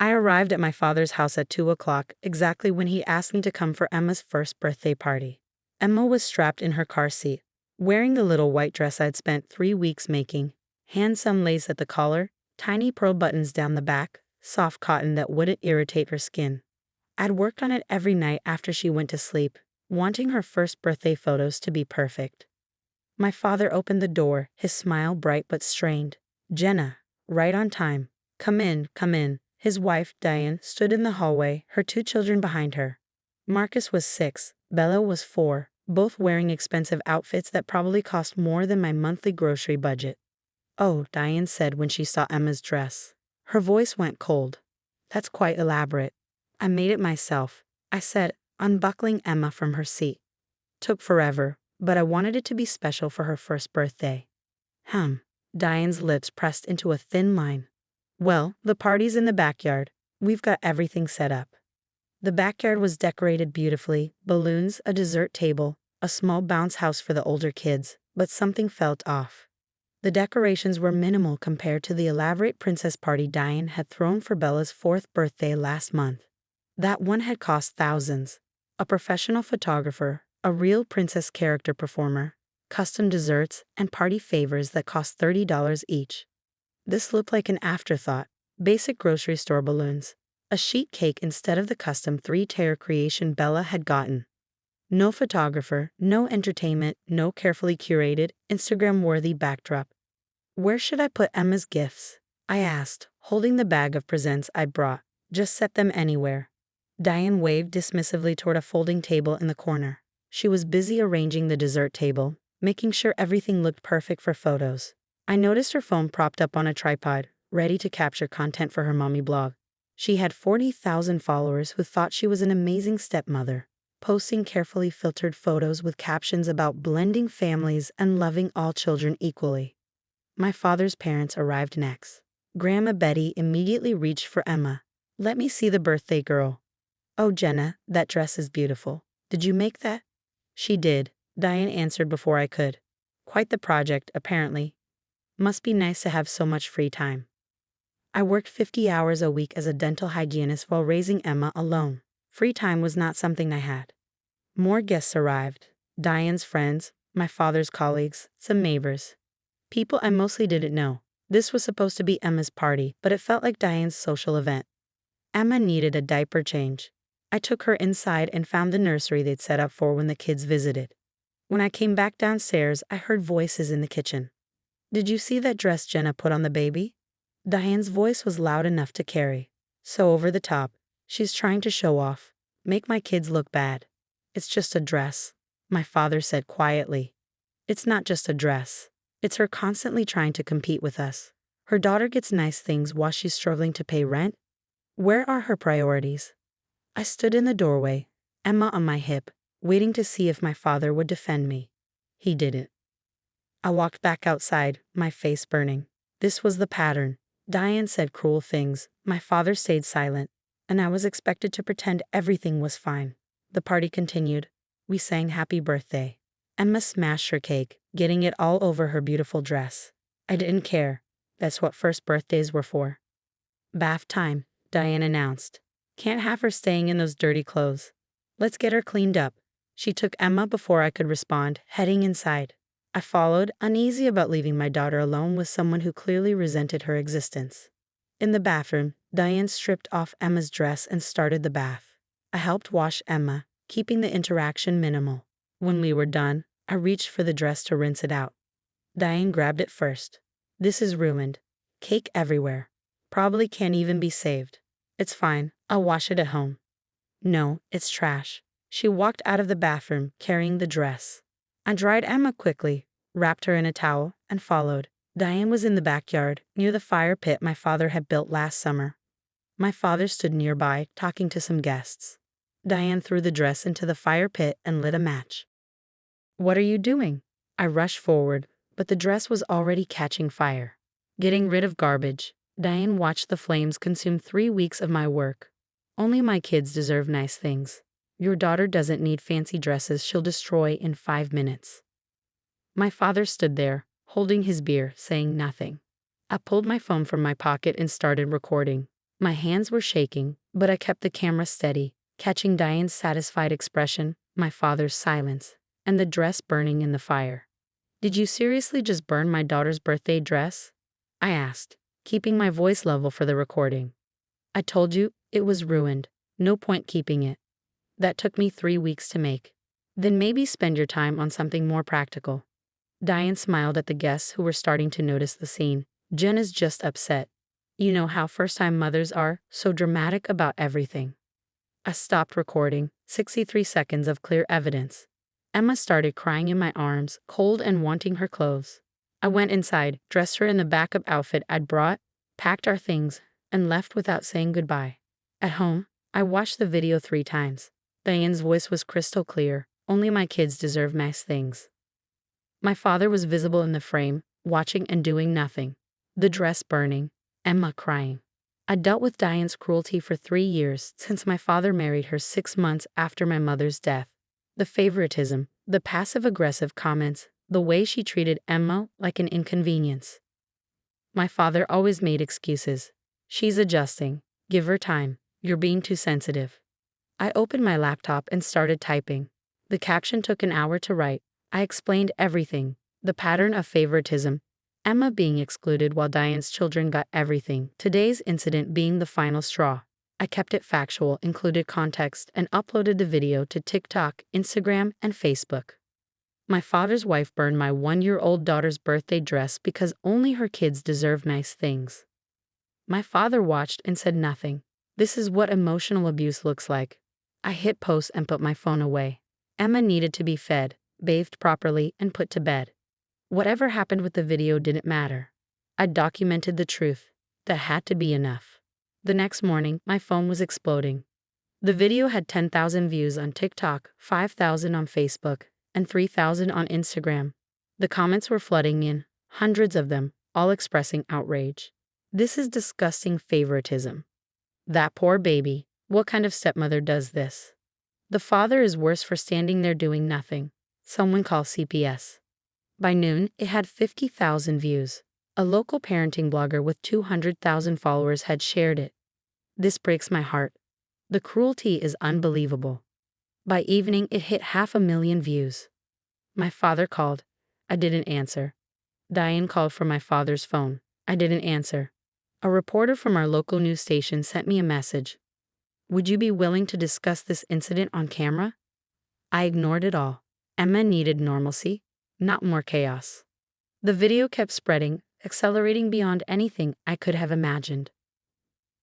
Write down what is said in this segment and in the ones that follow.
I arrived at my father's house at 2 o'clock, exactly when he asked me to come for Emma's first birthday party. Emma was strapped in her car seat, wearing the little white dress I'd spent 3 weeks making, handsome lace at the collar, tiny pearl buttons down the back, soft cotton that wouldn't irritate her skin. I'd worked on it every night after she went to sleep, wanting her first birthday photos to be perfect. My father opened the door, his smile bright but strained. "Jenna, right on time. Come in, come in." His wife, Diane, stood in the hallway, her 2 children behind her. Marcus was 6, Bella was 4, both wearing expensive outfits that probably cost more than my monthly grocery budget. "Oh," Diane said when she saw Emma's dress. Her voice went cold. "That's quite elaborate." "I made it myself," I said, unbuckling Emma from her seat. "Took forever, but I wanted it to be special for her first birthday." Diane's lips pressed into a thin line. "Well, the party's in the backyard. We've got everything set up." The backyard was decorated beautifully, balloons, a dessert table, a small bounce house for the older kids, but something felt off. The decorations were minimal compared to the elaborate princess party Diane had thrown for Bella's 4th birthday last month. That one had cost thousands. A professional photographer, a real princess character performer, custom desserts, and party favors that cost $30 each. This looked like an afterthought, basic grocery store balloons, a sheet cake instead of the custom 3-tier creation Bella had gotten. No photographer, no entertainment, no carefully curated, Instagram-worthy backdrop. "Where should I put Emma's gifts?" I asked, holding the bag of presents I brought. "Just set them anywhere." Diane waved dismissively toward a folding table in the corner. She was busy arranging the dessert table, making sure everything looked perfect for photos. I noticed her phone propped up on a tripod, ready to capture content for her mommy blog. She had 40,000 followers who thought she was an amazing stepmother, posting carefully filtered photos with captions about blending families and loving all children equally. My father's parents arrived next. Grandma Betty immediately reached for Emma. "Let me see the birthday girl." "Oh, Jenna, that dress is beautiful. Did you make that?" "She did," Diane answered before I could. "Quite the project, apparently. Must be nice to have so much free time." I worked 50 hours a week as a dental hygienist while raising Emma alone. Free time was not something I had. More guests arrived. Diane's friends, my father's colleagues, some neighbors. People I mostly didn't know. This was supposed to be Emma's party, but it felt like Diane's social event. Emma needed a diaper change. I took her inside and found the nursery they'd set up for when the kids visited. When I came back downstairs, I heard voices in the kitchen. "Did you see that dress Jenna put on the baby?" Diane's voice was loud enough to carry. "So over the top. She's trying to show off. Make my kids look bad." "It's just a dress," my father said quietly. "It's not just a dress. It's her constantly trying to compete with us. Her daughter gets nice things while she's struggling to pay rent. Where are her priorities?" I stood in the doorway, Emma on my hip, waiting to see if my father would defend me. He didn't. I walked back outside, my face burning. This was the pattern. Diane said cruel things, my father stayed silent, and I was expected to pretend everything was fine. The party continued. We sang happy birthday. Emma smashed her cake, getting it all over her beautiful dress. I didn't care. That's what first birthdays were for. "Bath time," Diane announced. "Can't have her staying in those dirty clothes. Let's get her cleaned up." She took Emma before I could respond, heading inside. I followed, uneasy about leaving my daughter alone with someone who clearly resented her existence. In the bathroom, Diane stripped off Emma's dress and started the bath. I helped wash Emma, keeping the interaction minimal. When we were done, I reached for the dress to rinse it out. Diane grabbed it first. "This is ruined. Cake everywhere. Probably can't even be saved." "It's fine. I'll wash it at home." "No, it's trash." She walked out of the bathroom, carrying the dress. I dried Emma quickly, wrapped her in a towel, and followed. Diane was in the backyard, near the fire pit my father had built last summer. My father stood nearby, talking to some guests. Diane threw the dress into the fire pit and lit a match. "What are you doing?" I rushed forward, but the dress was already catching fire. "Getting rid of garbage." Diane watched the flames consume 3 weeks of my work. "Only my kids deserve nice things. Your daughter doesn't need fancy dresses she'll destroy in 5 minutes." My father stood there, holding his beer, saying nothing. I pulled my phone from my pocket and started recording. My hands were shaking, but I kept the camera steady, catching Diane's satisfied expression, my father's silence, and the dress burning in the fire. "Did you seriously just burn my daughter's birthday dress?" I asked, keeping my voice level for the recording. "I told you, it was ruined. No point keeping it. That took me 3 weeks to make. Then maybe spend your time on something more practical." Diane smiled at the guests who were starting to notice the scene. "Jen is just upset. You know how first-time mothers are, so dramatic about everything." I stopped recording, 63 seconds of clear evidence. Emma started crying in my arms, cold and wanting her clothes. I went inside, dressed her in the backup outfit I'd brought, packed our things, and left without saying goodbye. At home, I watched the video 3 times. Diane's voice was crystal clear. "Only my kids deserve nice things." My father was visible in the frame, watching and doing nothing. The dress burning, Emma crying. I dealt with Diane's cruelty for 3 years, since my father married her 6 months after my mother's death. The favoritism, the passive-aggressive comments, the way she treated Emma like an inconvenience. My father always made excuses. "She's adjusting. Give her time. You're being too sensitive." I opened my laptop and started typing. The caption took an hour to write. I explained everything. The pattern of favoritism, Emma being excluded while Diane's children got everything, today's incident being the final straw. I kept it factual, included context, and uploaded the video to TikTok, Instagram, and Facebook. My father's wife burned my 1-year-old daughter's birthday dress because only her kids deserve nice things. My father watched and said nothing. This is what emotional abuse looks like. I hit post and put my phone away. Emma needed to be fed, bathed properly, and put to bed. Whatever happened with the video didn't matter. I documented the truth. That had to be enough. The next morning, my phone was exploding. The video had 10,000 views on TikTok, 5,000 on Facebook, and 3,000 on Instagram. The comments were flooding in, hundreds of them, all expressing outrage. "This is disgusting favoritism. That poor baby. What kind of stepmother does this? The father is worse for standing there doing nothing. Someone call CPS." By noon, it had 50,000 views. A local parenting blogger with 200,000 followers had shared it. "This breaks my heart. The cruelty is unbelievable." By evening, it hit 500,000 views. My father called. I didn't answer. Diane called from my father's phone. I didn't answer. A reporter from our local news station sent me a message. "Would you be willing to discuss this incident on camera?" I ignored it all. Emma needed normalcy, not more chaos. The video kept spreading, accelerating beyond anything I could have imagined.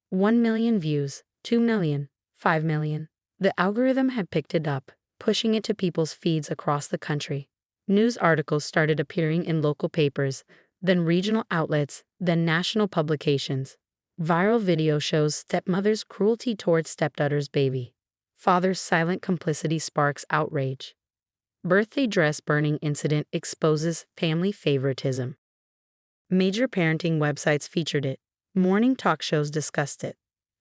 1 million views, 2 million, 5 million. The algorithm had picked it up, pushing it to people's feeds across the country. News articles started appearing in local papers, then regional outlets, then national publications. Viral video shows stepmother's cruelty towards stepdaughter's baby. Father's silent complicity sparks outrage. Birthday dress burning incident exposes family favoritism. Major parenting websites featured it. Morning talk shows discussed it.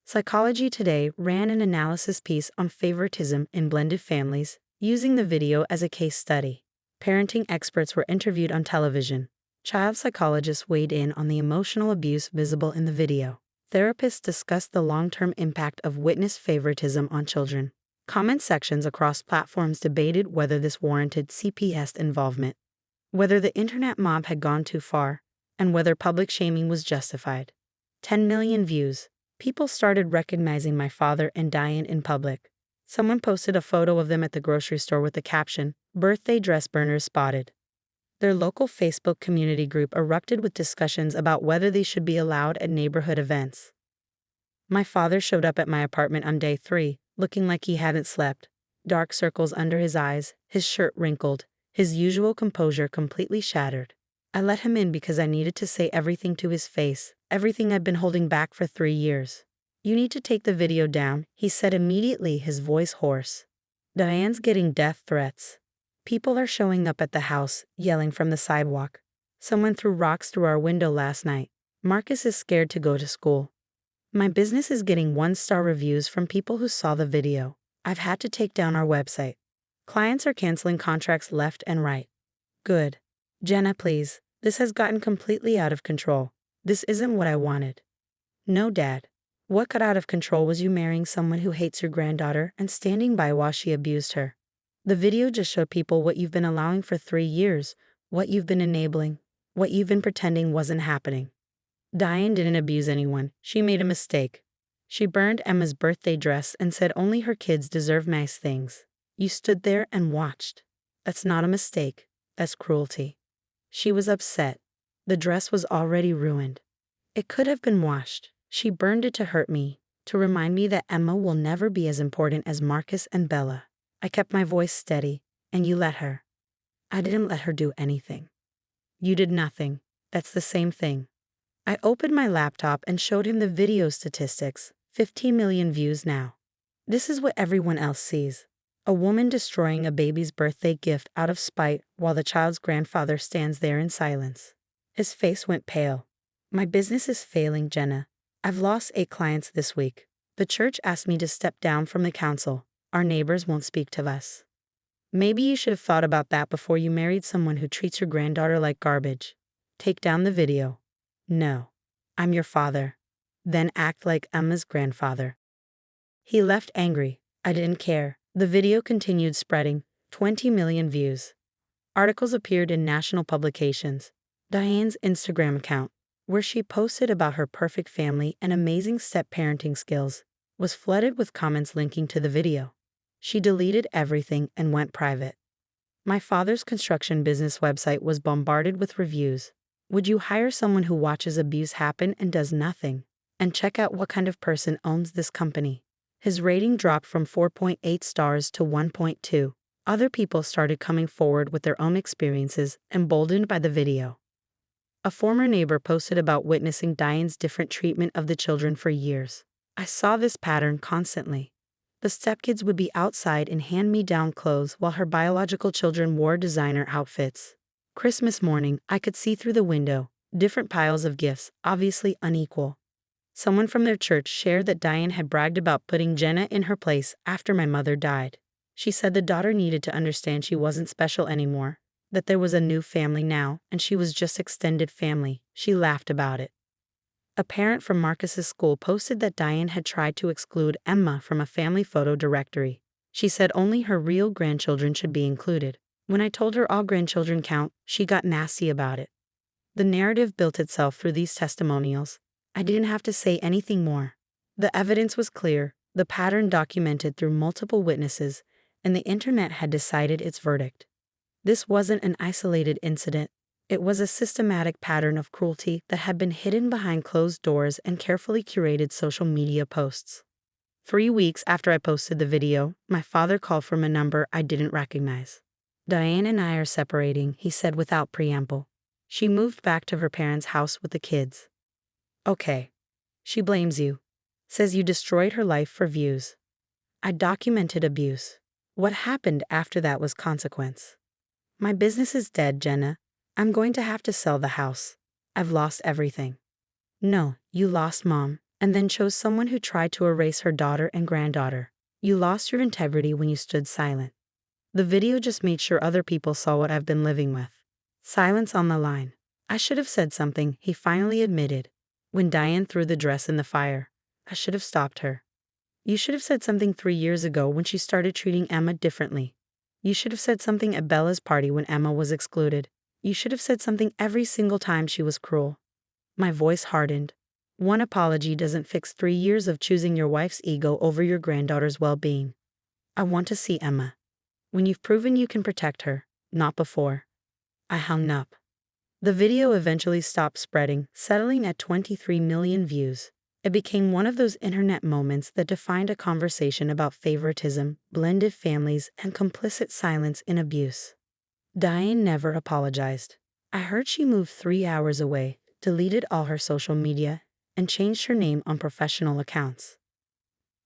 Psychology Today ran an analysis piece on favoritism in blended families, using the video as a case study. Parenting experts were interviewed on television. Child psychologists weighed in on the emotional abuse visible in the video. Therapists discussed the long-term impact of witnessed favoritism on children. Comment sections across platforms debated whether this warranted CPS involvement, whether the internet mob had gone too far, and whether public shaming was justified. 10 million views. People started recognizing my father and Diane in public. Someone posted a photo of them at the grocery store with the caption, "Birthday dress burners spotted." Their local Facebook community group erupted with discussions about whether they should be allowed at neighborhood events. My father showed up at my apartment on day 3, looking like he hadn't slept. Dark circles under his eyes, his shirt wrinkled, his usual composure completely shattered. I let him in because I needed to say everything to his face, everything I'd been holding back for 3 years. "You need to take the video down," he said immediately, his voice hoarse. "Diane's getting death threats. People are showing up at the house, yelling from the sidewalk. Someone threw rocks through our window last night. Marcus is scared to go to school. My business is getting 1-star reviews from people who saw the video. I've had to take down our website. Clients are canceling contracts left and right." "Good. Jenna, please. This has gotten completely out of control. This isn't what I wanted." "No, Dad. What got out of control was you marrying someone who hates your granddaughter and standing by while she abused her. The video just showed people what you've been allowing for 3 years, what you've been enabling, what you've been pretending wasn't happening. Diane didn't abuse anyone. She made a mistake. She burned Emma's birthday dress and said only her kids deserve nice things. You stood there and watched. That's not a mistake. That's cruelty. She was upset. The dress was already ruined. It could have been washed. She burned it to hurt me, to remind me that Emma will never be as important as Marcus and Bella. I kept my voice steady, and you let her. I didn't let her do anything. You did nothing. That's the same thing. I opened my laptop and showed him the video statistics. 15 million views now. This is what everyone else sees. A woman destroying a baby's birthday gift out of spite while the child's grandfather stands there in silence. His face went pale. My business is failing, Jenna. I've lost 8 clients this week. The church asked me to step down from the council. Our neighbors won't speak to us. Maybe you should have thought about that before you married someone who treats your granddaughter like garbage. Take down the video. No. I'm your father. Then act like Emma's grandfather. He left angry. I didn't care. The video continued spreading. 20 million views. Articles appeared in national publications. Diane's Instagram account, where she posted about her perfect family and amazing step-parenting skills, was flooded with comments linking to the video. She deleted everything and went private. My father's construction business website was bombarded with reviews. Would you hire someone who watches abuse happen and does nothing? And check out what kind of person owns this company. His rating dropped from 4.8 stars to 1.2. Other people started coming forward with their own experiences, emboldened by the video. A former neighbor posted about witnessing Diane's different treatment of the children for years. I saw this pattern constantly. The stepkids would be outside in hand-me-down clothes while her biological children wore designer outfits. Christmas morning, I could see through the window, different piles of gifts, obviously unequal. Someone from their church shared that Diane had bragged about putting Jenna in her place after my mother died. She said the daughter needed to understand she wasn't special anymore, that there was a new family now, and she was just extended family. She laughed about it. A parent from Marcus's school posted that Diane had tried to exclude Emma from a family photo directory. She said only her real grandchildren should be included. When I told her all grandchildren count, she got nasty about it. The narrative built itself through these testimonials. I didn't have to say anything more. The evidence was clear, the pattern documented through multiple witnesses, and the internet had decided its verdict. This wasn't an isolated incident. It was a systematic pattern of cruelty that had been hidden behind closed doors and carefully curated social media posts. 3 weeks after I posted the video, my father called from a number I didn't recognize. Diane and I are separating, he said without preamble. She moved back to her parents' house with the kids. Okay. She blames you. Says you destroyed her life for views. I documented abuse. What happened after that was consequence. My business is dead, Jenna. I'm going to have to sell the house. I've lost everything. No, you lost Mom, and then chose someone who tried to erase her daughter and granddaughter. You lost your integrity when you stood silent. The video just made sure other people saw what I've been living with. Silence on the line. I should have said something, he finally admitted. When Diane threw the dress in the fire, I should have stopped her. You should have said something 3 years ago when she started treating Emma differently. You should have said something at Bella's party when Emma was excluded. You should have said something every single time she was cruel. My voice hardened. One apology doesn't fix 3 years of choosing your wife's ego over your granddaughter's well-being. I want to see Emma. When you've proven you can protect her, not before. I hung up. The video eventually stopped spreading, settling at 23 million views. It became one of those internet moments that defined a conversation about favoritism, blended families, and complicit silence in abuse. Diane never apologized. I heard she moved 3 hours away, deleted all her social media, and changed her name on professional accounts.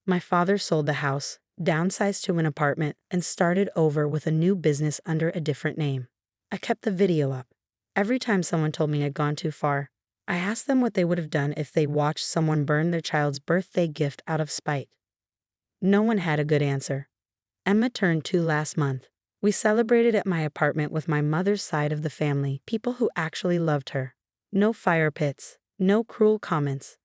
My father sold the house, downsized to an apartment, and started over with a new business under a different name. I kept the video up. Every time someone told me I'd gone too far, I asked them what they would have done if they watched someone burn their child's birthday gift out of spite. No one had a good answer. Emma turned 2 last month. We celebrated at my apartment with my mother's side of the family, people who actually loved her. No fire pits, no cruel comments.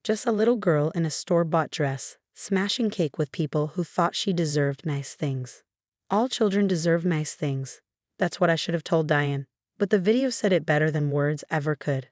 Just a little girl in a store-bought dress, smashing cake with people who thought she deserved nice things. All children deserve nice things. That's what I should have told Diane. But the video said it better than words ever could.